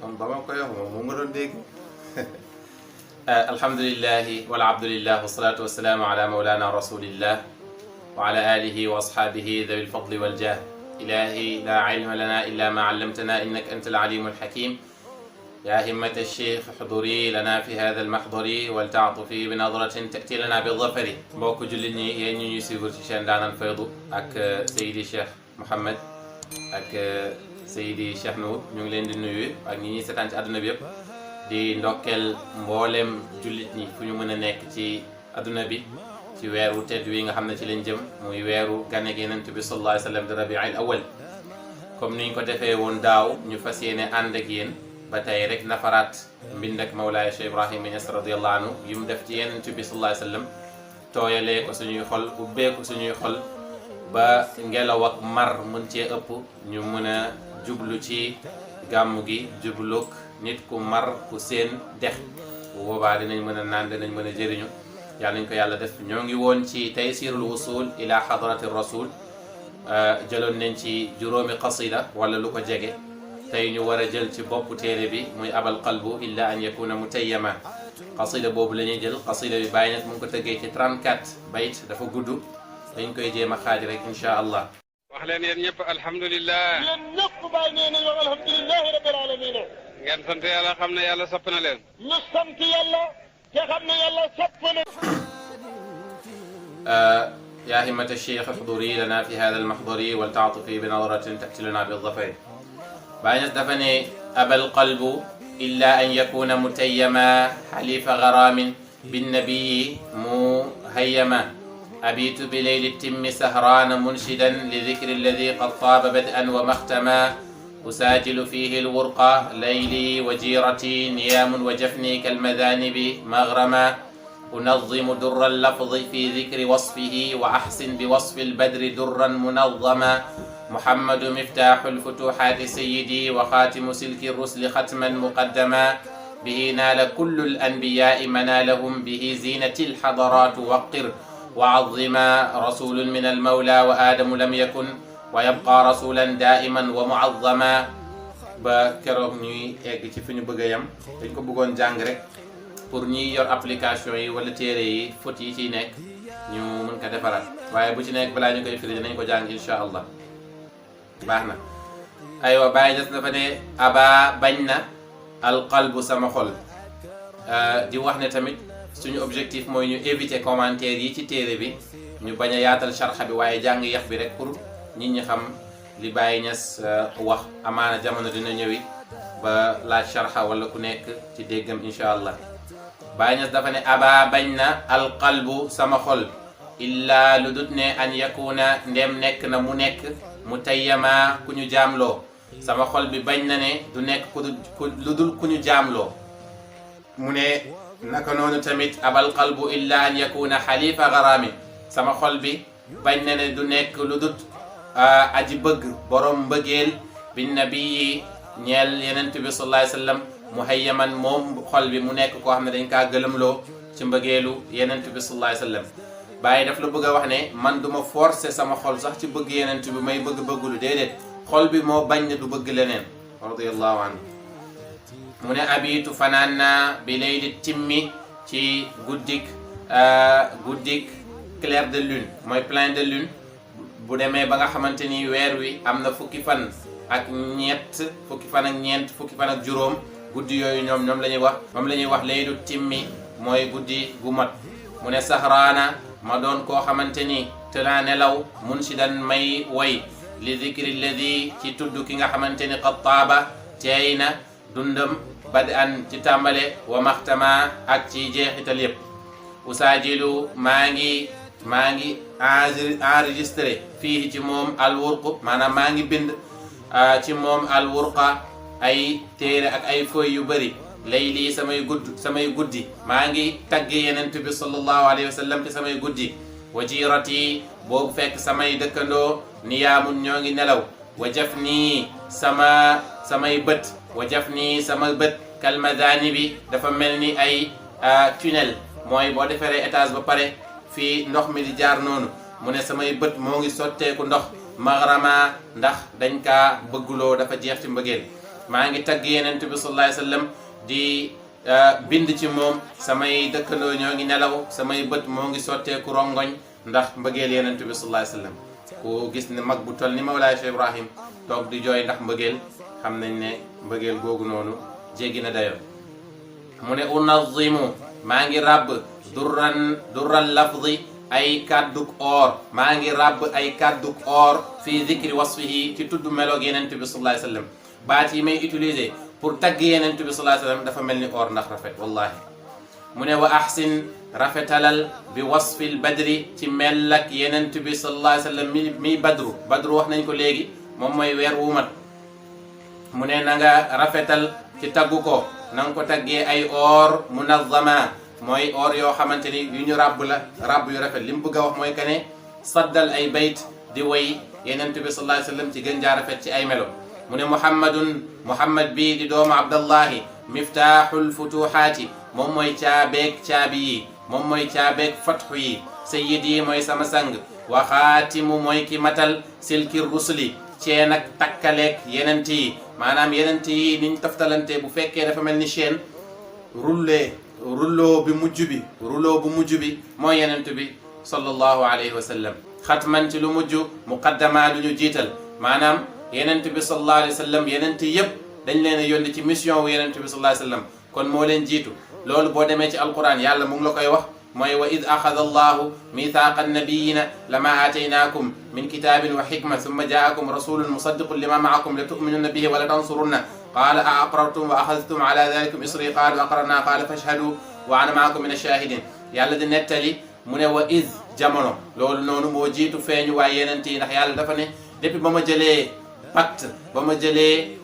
moom ba ma koy wax moom nga doon dégg alhamdulillahi walabdulillah wassalatu wassalaamu ala mawlana rasulillah wa ala alihi wa ashabihi dhawi alfadli waljah ilahi la ilma lana illa ma allamtana innaka anta alalimu alhakim ya himmata alcheikh xuduri lana fi hada almahdari waltaatufi bi nadratin tati lana bi dhafari mbokk jullit ñi yéen ñu ñuy suivre ci chaîne Ndaanaan Faydu ak Seydi Cheikh Mouhamed ak Seydi Cheikh Nour ñu ngi leen di nuyu ak ñi ñuy seetaan ci àdduna bi yëpp di ndokkeel mboolem jullit ñi fu ñu mën a nekk ci àdduna bi ci weeru tedd wi nga xam ne ci lañ jëm muy weeru gane gi Yonent bi sallallahu alayhi wa sallam di rabiul awwal comme niñ ko defee woon daaw ñu fas yéene ànd ak yéen ba tey rek nafaraat mbind ak Mawlaaya Cheikh Ibrahima Niass radiyallahu anhu yu mu def ci Yonent bi sallallahu alayhi wa sallam tooyalee ko suñuy xol ubbeeku suñuy xol ba ngelaw ak mar mën cee ëpp ñu mën a jublu ci gàmmu gi jubluk nit ku mar ku seen dex bu boobaa dinañ mën a naan dinañ mën a jëriñu yàlla nañ ko yàlla def ñoo ngi woon ci taysirul wusul ila hadrati rasul jëloon nañ ci juróomi qasida wala lu ko jege tey ñu war a jël ci boppu téere bi muy abal qalbu illa an yakuna mutayyama qasida boobu la ñuy jël qasida bi bàyyi nag mu ngi ko tëggee ci 34 bayt dafa gudd dañ koy jéem a xaaj rek insha allah wax leen yéen ñëpp alhamdulilah. yéen ñëpp bàyyi nee nañu wax alhamdulilahi rabbil alamin. ngeen sant yàlla xam ne yàlla sopp na leen. ñu sant yàlla te xam ne yàlla sopp na. yaa himmata cheikh xuduri lana fi hada almahdari waltaatufi bi nadratin tati lana bi dhafari bàyyi nas dafa ne abal qalbu illa an yakuna mutayyama xalifa garamin binnabiyi muhayyama أبيت بليل التم سهران منشدا لذكر الذي قد طاب بدءا ومختما أساجل فيه الورق ليلي وجيرتي نيام وجفني كالمذانب مغرما أنظم در اللفظ في ذكر وصفه وأحسن بوصف البدر درا منظما محمد مفتاح الفتوحات سيدي وخاتم سلك الرسل ختما مقدما به نال كل الأنبياء منالهم به زينة الحضرات وقر وعظما رسول من المولى وآدم لم يكن ويبقى رسولا دائما ومعظما ba keroog ñuy egg ci fi ñu bëgg a yem dañ ko bëggoon jàng rek pour ñiy yor application yi wala téere yi fautes yi ciy nekk ñu mën ko defaraat waaye bu ci nekk balaa ñu koy firi dinañ ko jàng insha allah baax na aywa bàyyi des dafa ne aba bañ na alqalbu sama xol di wax ne tamit suñu objectif mooy ñu éviter commentaire yi ci téere bi ñu bañ a yaatal sharxa bi waaye jàng yax bi rek pour nit ñi xam li Baye Niass wax amaana jamono dina ñëwi ba laaj sharxa wala ku nekk ci déggam insha allah Baye Niass dafa ne aba bañ na alqalbu sama xol illa lu dut ne an yakuna ndem nekk na mu nekk mutayyama ku ñu jaamloo sama xol bi bañ na ne du nekk lu dul ku ñu jaamloo mu ne naka noonu tamit abal qalbu illa an yakuna xalifa garaami sama xol bi bañ na ne du nekk lu dut aji bëgg borom mbëggeel bin nabii ñeel yenent bi sallallahu alayhi wa sallam muhayyaman moom xol bi mu nekk koo xam ne dañ kaa gëlëmloo ci mbëggeelu yenent bi sallallahu alayhi wa sallam bàyyi daf la bëgg a wax ne man duma forcer sama xol sax ci bëgg yenent bi may bëgg-bëggulu déedéet xol bi moo bañ ne du bëgg leneen radiyallahu anhu mu ne abitu fanaan naa bi layli timmi ci guddik clair de lune mooy plein de lune bu demee ba nga xamante ni weer wi am na fukki fan ak ñett fukki fan ak ñeent fukki fan ak juróom guddi yooyu ñoom la ñuy wax moom la ñuy wax laylu timmi mooy guddi gu mat mu ne sahraana ma doon koo xamante ni te laa nelaw munshidan may way li dhikri alladi ci tudd ki nga xamante ni qad taaba teey na dundam bad an ci tàmbale wa maxtama ak ci jeexital yépp usaajilu maa ngi enregistré fii ci moom alwurq maanaam maa ngi bind ci moom alwurqa ay téere ak ay fooy yu bëri layli samay guddi maa ngi tagg yenent bi sallallahu alayhi wa sallam ci samay guddi wa jirati boobu fekk samay dëkkandoo niyaamun ñoo ngi nelaw wa jaf nii samay bët wa jaf nii sama bët kalmadani bi dafa mel ni ay tunnel mooy boo defaree étage ba pare fii ndox mi di jaar noonu mu ne samay bët moo ngi sotteeku ndox maghrama ndax dañ kaa bëgguloo dafa jeex ci mbëggeel maa ngi tagg yenent bi sallallahu alayhi wa sallam di bind ci moom samay dëkkandoo ñoo ngi nelaw samay bët moo ngi sotteeku rongoñ ndax mbëggeel yenent bi sallallahu alayhi wa sallam ku gis ne mag bu toll ni Mawlaay Cheikh Ibrahim toog di jooy ndax mbëggeel xam nañ ne mbëggeel googu noonu jéggi na dayoo mu ne unazimu maa ngi ràbb durran lafzi ay kàdduk or maa ngi ràbb ay kàdduk or fii zikri wasfihi ci tudd meloog yenent bi sallallahu alayhi wa sallam baat yi may utiliser pour tagg yenent bi sallallahu alayhi wa sallam dafa mel ni or ndax rafet wallahi mu ne wa ahsin rafetalal bi wasfil badri ci mel ak yenent bi sallallahu alayhi wa sallam mi badru wax nañ ko léegi moom mooy weer wu mat mu ne na nga rafetal ci taggu ko na nga ko taggee ay or munazama mooy or yoo xamante ni yu ñu ràbb la ràbb yu rafet li mu bëgg a wax mooy que ne saddal ay bayt di way yenent bi sallallahu alayhi wa sallam ci gën jaa rafet ci ay melo mu ne muhammad bii di doomu abdallahi miftaaxul futuhaati moom mooy caabeeg caabi yi moom mooy caabeeg fatxu yi sayyid yi mooy sama sang wa xaatimu mooy ki matal silki rusuli ceen ak takkaleeg yenent yi maanaam yenent yi niñ taftalante bu fekkee dafa mel ni chaîne rouleau bu mujj bi mooy yenent bi sallallahu alayhi wa sallam xatman ci lu mujj muqaddama lu ñu jiital maanaam yenent bi sallallahu alayhi wa sallam yenent yëpp dañ leen a yónni ci mission wu yenent bi sallallahu alayhi wa sallam kon moo leen jiitu loolu boo demee ci alquran yàlla mu ngi la koy wax mooy wa id axada allahu mithaqa annabiyina lama aataynaakum min kitabin wa xikma summa jaakum rasulun musaddiqun lima maakum la tuminunna bihi wa la tansurunna qaala a aqrartum wa axadtum ala dalikum isri qaalu aqrarna qaala fashhadu wa ana maakum min ashahidin yàlla di nettali mu ne wa id jamono loolu noonu moo jiitu feeñu waaye yenent yi ndax yàlla dafa ne depuis ba ma jëlee pacte ba ma jëlee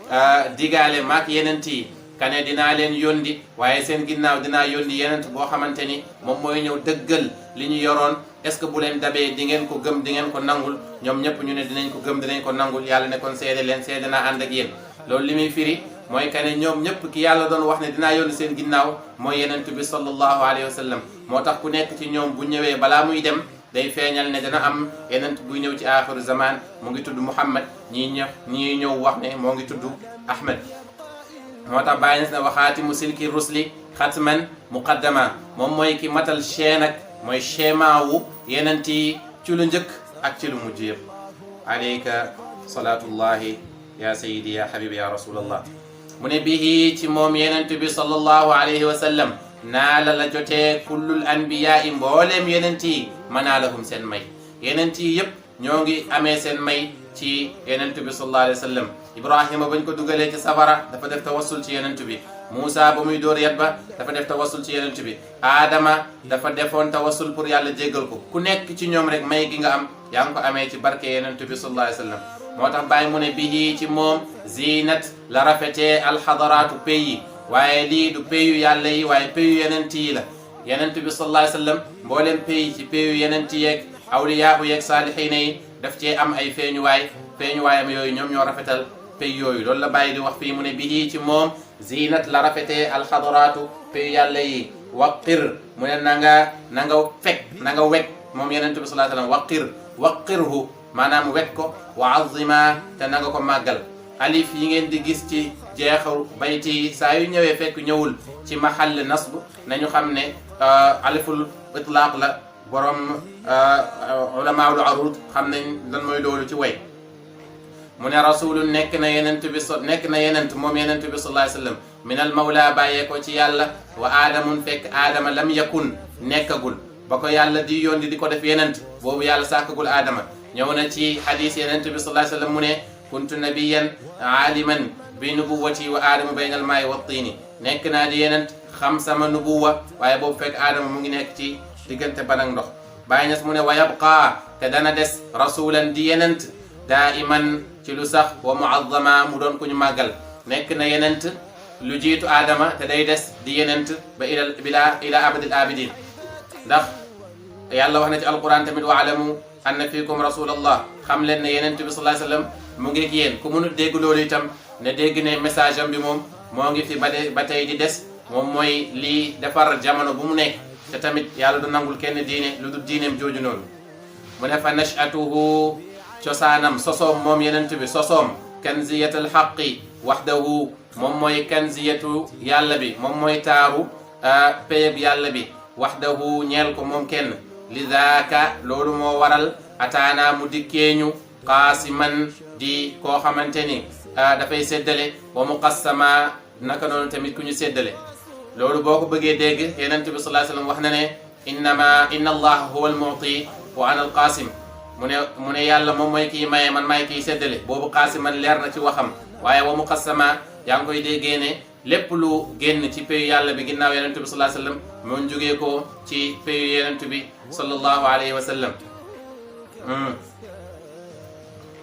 digaale maak yenent yi kane dinaa leen yóndi waaye seen ginnaaw dinaa yóndi yenent boo xamante ni moom mooy ñëw dëggal li ñu yoroon est-ce que bu leen dabee di ngeen ko gëm di ngeen ko nangul ñoom ñëpp ñu ne dinañ ko gëm dinañ ko nangul yàlla ne kon seede leen seede naa ànd ak yéen loolu li muy firi mooy kane ñoom ñëpp ki yàlla doon wax ne dinaa yóndi seen ginnaaw mooy yenent bi sallallahu alayhi wa sallam moo tax ku nekk ci ñoom bu ñëwee balaa muy dem day feeñal ne dana am yenent buy ñëw ci aaxiru zaman mu ngi tudd Muhammad ñii ñëw wax ne moo ngi tudd Ahmed moo tax bàyyi na waxaatimu silki rusli xatman muqaddama moom mooy ki matal chaîne ak mooy schéma wu yenent yi ci lu njëkk ak ci lu mujj yëpp alayka salatullahi ya sayyidi ya habibi ya rasulallah mu ne bihi ci moom yenent bi sallallahu alayhi wa sallam naala la jotee kullul anbiyaa yi mbooleem yenent yi manaalahum seen may yenent yi yëpp ñoo ngi amee seen may ci yenent bi sallallahu alayhi wa sallam ibrahima bañ ko dugalee ci safara dafa def tawassul ci yenent bi Moussa ba muy dóor yat ba dafa def tawassul ci yenent bi Adama dafa defoon tawassul pour yàlla jéggal ko ku nekk ci ñoom rek may gi nga am yaa ngi ko amee ci barke yenent bi sallallahu alayhi wa sallam moo tax bàyyi mu ne bihi ci moom zinat la rafetee alxadaraatu pays yi waaye lii du payu yàlla yi waaye payu yenent yi la yenent bi sallallahu alayhi wa sallam mbooleem pays ci payu yenent yeeg awliyaahu yeeg saalihiina yi daf cee am ay feeñuwaayam yooyu ñoom ñoo rafetal pay yooyu loolu la bàyyi di wax fii mu ne bii ci moom zinat la rafetee alxadaraatu payu yàlla yi waqir mu ne na nga wekk moom yenent bi sallallahu alayhi wa sallam waqirhu maanaam wekk ko wa azima te na nga ko màggal alif yi ngeen di gis ci jeexu bayti saa yu ñëwee fekk ñëwul ci mahall nasb nañu xam ne aliful itlaaq la borom ulamaul arud xam nañ lan mooy loolu ci way mu ne rasulun nekk na yenent moom yenent bi sallallahu alayhi wa sallam min al mawla bàyyee ko ci yàlla wa aadamun fekk aadama lam yakun nekkagul ba ko yàlla di yónni di ko def yenent boobu yàlla sàkkagul aadama ñëw na ci hadis yenent bi sallallahu alayhi wa sallam mu ne kuntu nabiyan aaliman bi nubuwati wa aadama bayna al maa'i wa tiini nekk naa di yenent xam sama nubuwa waaye boobu fekk aadama mu ngi nekk ci diggante ban ak ndox bàyyi nas mu ne wa yabqa te dana des rasulan di yenent daiman ci lu sax wa muazzama mu doon ku ñu màggal nekk na yenent lu jiitu aadama te day des di yenent ba ila abadil abidin ndax yàlla wax na ci alquran tamit wa alamu anna fiikum rasulallah xam leen ne yenent bi sallallahu alayhi wa sallam mu ngi ak yéen ku mënul dégg loolu itam ne dégg ne message am bi moom moo ngi fi ba tey di des moom mooy lii defar jamono bu mu nekk te tamit yàlla du nangul kenn diine lu dul diineem jooju noonu mu ne fa nash'atuhu cosaanam sosoom moom yenent bi sosoom kanziyatul haqqi waxdahu moom mooy kanziyatu yàlla bi moom mooy taaru péyeb yàlla bi waxdahu ñeel ko moom kenn li zaaka loolu moo waral ataana mu dikkeeñu qaasiman di koo xamante ni dafay séddale wa muqassama naka noonu tamit ku ñu séddale loolu boo ko bëggee dégg Yonent bi sallallahu alayhi wasallam wax na ne inna allaha huwa al-mu'ti wa ana al-qaasim mu ne yàlla moom mooy kii maye man maay kii séddale boobu qaasiman leer na ci waxam waaye wa muqassama yaa ngi koy déggee ne lépp lu génn ci payu yàlla bi ginnaaw Yonent bi sallallahu alayhi wasallam moom jógee ko ci payu Yonent bi sallallahu alayhi wasallam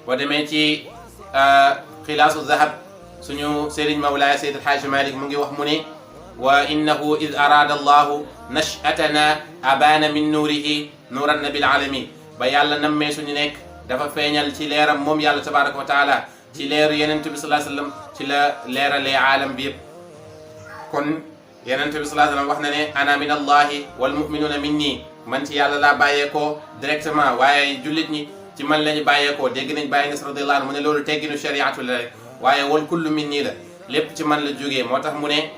boo demee ci xilaasu zahab suñu sëriñ mawlaaya Seyd Alxaaji Malik mu ngi wax mu ne wa innahu id araada allahu nashatana abaana min nuurihi nuuran nabil alamin ba yàlla nammee suñu nekk dafa feeñal ci leeram moom yàlla tabaraka wa taala ci leeru Yonent bi sallallahu alayhi wasallam ci la leeralee aalam bi yëpp kon Yonent bi sallallahu alayhi wasallam wax na ne ana min allahi wal muminuuna minni man ci yàlla laa bàyyeekoo directement waaye jullit ñi ci man lañu bàyyeekoo dégg nañ Baay Ñas radiyallahu anhu mu ne loolu tegginu shariatu la rek waaye wal kullu min nii la lépp ci man la jógee moo tax mu ne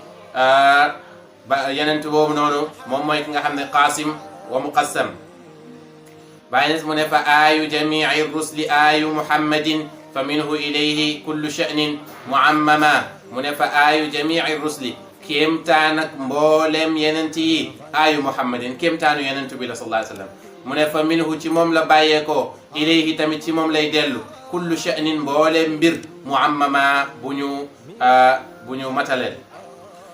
ba Yonent boobu noonu moom mooy ki nga xam ne qaasim wa muqassam Baay Ñas mu ne fa aayu jamii rusli aayu muhammadin fa minhu ilayhi kullu sha'nin muammama mu ne fa aayu jamii rusli kéemtaan ak mboolem Yonent yi aayu muhammadin kéemtaanu Yonent bi la sallallahu alayhi wa sallam mu ne fa minhu ci moom la bàyyeekoo ilayhi tamit ci moom lay dellu kullu sha'nin mbooleem mbir muammama bu ñu mataleel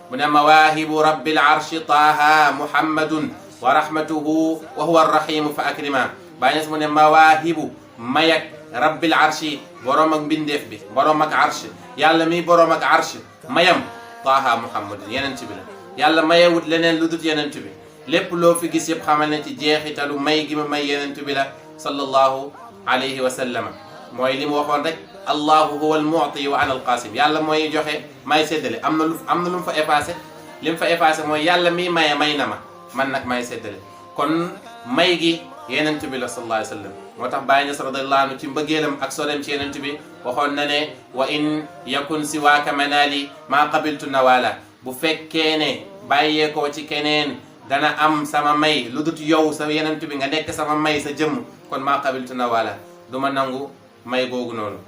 mu ne mawaahibu rabbil arshi taaha muhammadun wa rahmatuhu wa huwa arrahimu fa akrima Baay Ñas mu ne mawaahibu mayak rabbil arshi boroom ak mbindeef bi boroom ak arsh yàlla mi boroom ak arsh mayam taaha muhammadun Yonent bi la yàlla mayewut leneen lu dut Yonent bi lépp loo fi gis yëpp xamal ne ci jeexitalu may gi ma may Yonent bi la sallallahu alayhi wa sallam mooy li mu waxoon rek allahu huwa al-mu'ti wa ana al-qasim yàlla mooy joxe may séddale am na lu mu fa effacé li mu fa effacé mooy yàlla mi maye may na ma man nag may séddale kon may gi Yonent bi la sallallahu alayhi wa sallam moo tax Baay Ñas radiyallahu anhu ci mbëggeelam ak soreem ci Yonent bi waxoon na ne wa in yakun siwaaka manaali maa qabiltu nawala bu fekkee ne bàyyeekoo ci keneen dana am sama may lu dut yow sa Yonent bi nga nekk sama may sa jëmm kon maa qabiltu nawala du ma nangu may googu noonu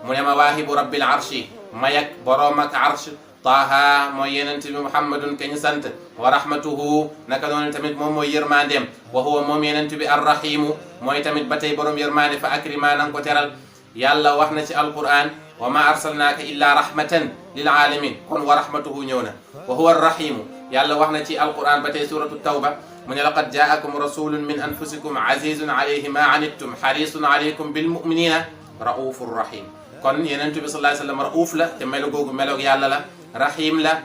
mu ne mawaahibu rabbil arshi mayak boroom ak arsh taaha mooy Yonent bi muhammadun kañ sant wa rahmatuhu naka noonu tamit moom mooy yërmandeem wa huwa moom Yonent bi arrahimu mooy tamit ba tey boroom yërmande fa akrima nanga ko teral yàlla wax na ci alquran wa ma arsalnaaka illa rahmatan lil alamin kon wa rahmatuhu ñëw na wa huwa arrahimu yàlla wax na ci alquran ba tey suratu tawba mu ne laqad jaakum rasulun min anfusikum azizun alayhi ma anittum harisun alaykum bil muminina raufur rahim kon Yonent bi sallallahu alayhi wa sallam rauf la te melo googu meloog yàlla la rahim la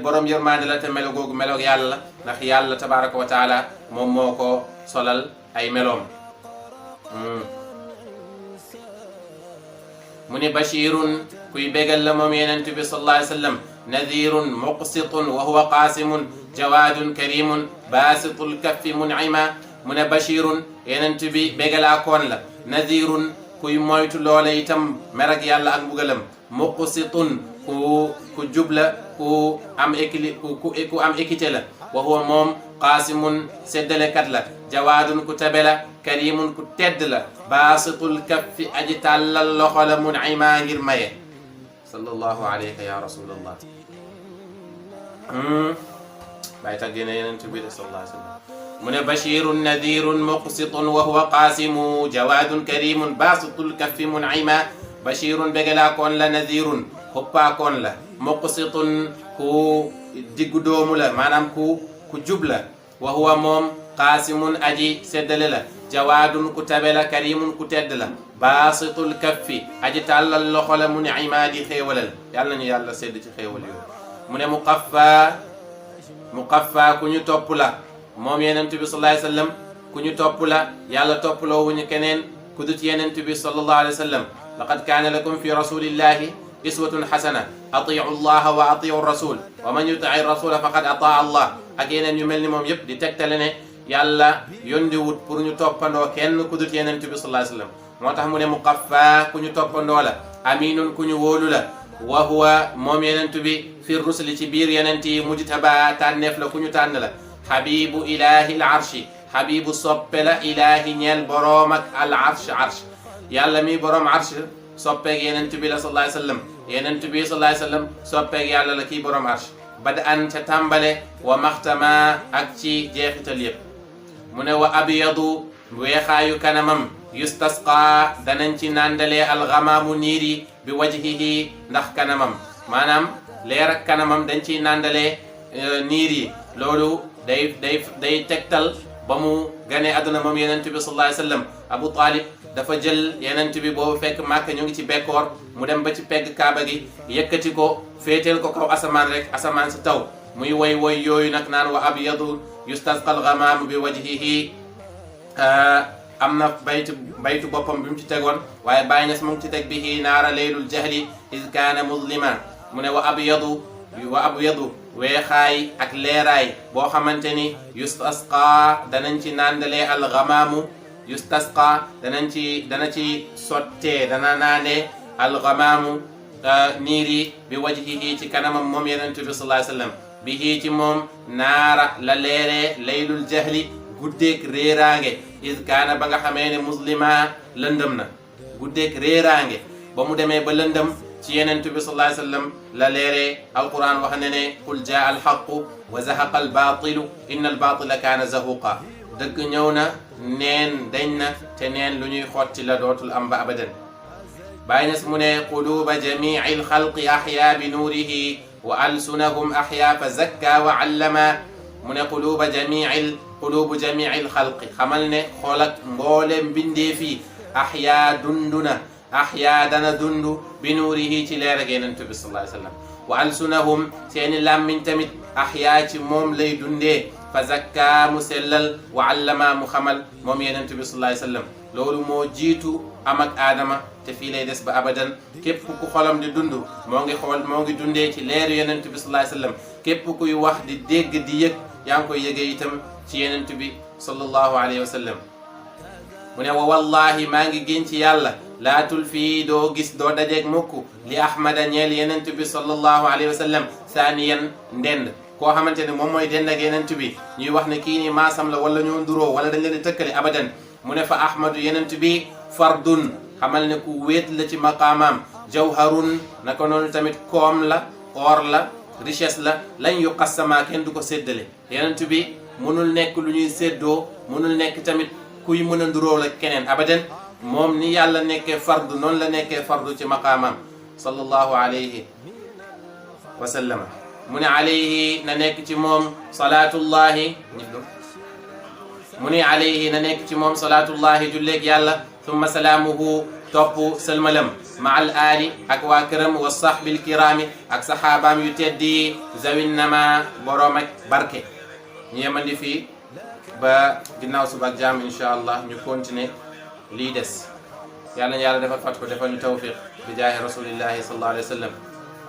borom yërmande la te melo googu meloog yàlla la ndax yàlla tabaraka wa taala moom moo ko solal ay meloom mu ne bashirun kuy bégal la moom Yonent bi sallallahu alayhi wa sallam nadirun muqsitun wa huwa qaasimun jawaadun karimun baasitul kaffi mun'ima mu ne bashirun Yonent bi bégalaa koon la nadirun kuy moytu loola itam merag yàlla ak mbugalam muqsitun ku jubla ku am équité la wa huwa moom qaasimun séddalekat la jawaadun ku tabe la karimun ku tedd la baasitul kaffi aji tàllal loxo la mun'ima ngir maye sallallahu alayka ya rasulallah bàyyi taggee ne Yonent bi sallallahu alayhi wa sallam mu ne bashirun nadirun muqsitun wa huwa qaasimu jawaadun karimun baasitul kaffi mun'ima bashirun bégalaa koon la nadirun xuppaa koon la muqsitun ku diggu doomu la maanaam ku jub la wa huwa moom qaasimun aji séddale la jawaadun ku tabe la karimun ku tedd la baasitul kaffi aji tàllal loxo la mun'ima di xéewalal yàlla nañu yàlla sédd ci xéewal yooyu mu ne muqaffa ku ñu topp la moom Yonent bi sallallahu alayhi wa sallam ku ñu topp la yàlla topploo wuñu keneen ku dut Yonent bi sallallahu alayhi wa sallam laqad kaana lakum fi rasulillahi iswatun hasana atiu llaha wa atiu rasul wa man yutii rasula faqad ataa allah ak yeneen yu mel ni moom yëpp di tegtale ne yàlla yóndiwut pour ñu toppandoo kenn ku dut Yonent bi sallallahu alayhi wa sallam moo tax mu ne muqaffa ku ñu toppandoo la aminun ku ñu wóolu la wa huwa moom yenentu bi fi rusuli ci biir yenent yi mujtaba tànneef la ku ñu tànn la habibu ilahi al arshi habibu soppe la ilahi ñeel boroom ak al arsh arsh yàlla mi boroom arsh soppeeg yenentu bi la sallallahu alayhi wa sallam yenentu bi sallallahu alayhi wa sallam soppeeg yàlla la kii boroom arsh bad an ca tàmbale wa maxtama ak ci jeexital yëpp mu ne wa abyadu weexaayu kanamam yustasqa danañ ci nandalee alxamaamu niir yi bi wajhihi ndax kanamam maanaam leer ak kanamam dañ ciy nandalee niir yi loolu day tegtal ba mu gane àdduna moom yenentu bi sallallahu alayhi wa sallam Abu Talib dafa jël yenentu bi boobu fekk Màkka ñu ngi ci bekkoor mu dem ba ci pegg kaaba gi yëkkati ko féeteel ko kaw asamaan rek asamaan si taw muy woy yooyu nag naan wa abyadu yustasqa alxamaamu bi wajhihi am na baytu boppam bi mu ci tegoon waaye Baay Ñas mu ngi ci teg bihi naara leylul jahli iz kaana muzlima mu ne wa abyadu weexaay ak leeraay boo xamante ni yustasqa danañ ci nandalee alxamaamu yustasqa dana ci sottee dana naanee alxamaamu niir yi bi wajhihi ci kanamam moom yenentu bi sallallahu alayhi wa sallam bihi ci moom naara la leeree leylul jahli guddeeg réeraange is kaana ba nga xamee ne muslima lëndëm na guddeeg réeraange ba mu demee ba lëndëm ci yenentu bi sallallahu alayhi wa sallam la leeree alquran wax ne ne qul jaa alxaqu wa zahaqa albaatilu inna albaatila kaana zahuqa dëgg ñëw na neen dañ na te neen lu ñuy xotti la dootul am ba abadan Baay Ñas mu ne quluba jamii alxalqi ahya bi nuurihi wa alsunahum ahya fa zakka wa allama mu ne qulubu jamii alxalqi xamal ne xool ak mboolem mbindeef yi ahya dunduna ahya dana dundu bi nuurihi ci leer ak yenentu bi sallallahu alayhi wa sallam wa alsunahum seeni làmmiñ tamit ahya ci moom lay dundee fa zakka mu sellal wa allama mu xamal moom yenentu bi sallallahu alayhi wa sallam loolu moo jiitu am ak aadama te fii lay des ba abadan képp ku xolam di dund moo ngi dundee ci leeru yenentu bi sallallahu alayhi wa sallam képp kuy wax di dégg di yëg yaa ngi koy yëgee itam ci yenentu bi sallallahu alayhi wa sallam mu ne wa wallahi maa ngi génn ci yàlla laatul fii doo gis doo dajeeg mukk li ahmada ñeel yenentu bi sallallahu alayhi wa sallam saaniyan ndend koo xamante ne moom mooy dend ak yenentu bi ñuy wax ne kii nii maasam la wala ñoo nduroo wala dañ leen di tëkkale abadan mu ne fa ahmadu yenentu bi fardun xamal ne ku wéet la ci maqaamaam jawharun naka noonu tamit koom la or la richesse la lañ yu qassama kenn du ko séddale yenentu bi mënul nekk lu ñuy séddoo mënul nekk tamit kuy mën a nduróo la keneen abadan moom ni yàlla nekkee fardu noonu la nekkee fardu ci maqaamam sallallahu alayhi wa sallam mu ne alayhi na nekk ci moom salaatullahi mu ne alayhi na nekk ci moom salaatullahi julleeg yàlla thumma salaamuhu topp sëlmalam ma al aali ak waa këram wa sahbil kiraami ak saxaabaam yu teddi zawin nama boroom ak barke ñu yemandi fii ba ginnaaw suba ak jàmm incha allah ñu continuer lii des yàlla na yàlla defal fat ko defal ñu tawfiq bi jaahi rasulillahi sallallahu alayhi wa sallam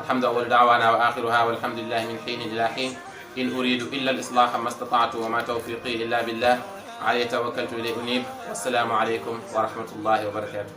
alhamdu awwalu daawaana wa axiruha walhamdulillahi min xiinin ila xiin in uridu illa al islaha ma stataatu wa ma tawfiqi illa billah alayhi tawakkaltu ilay unib wassalaamu alaykum wa rahmatullahi wa barakatuh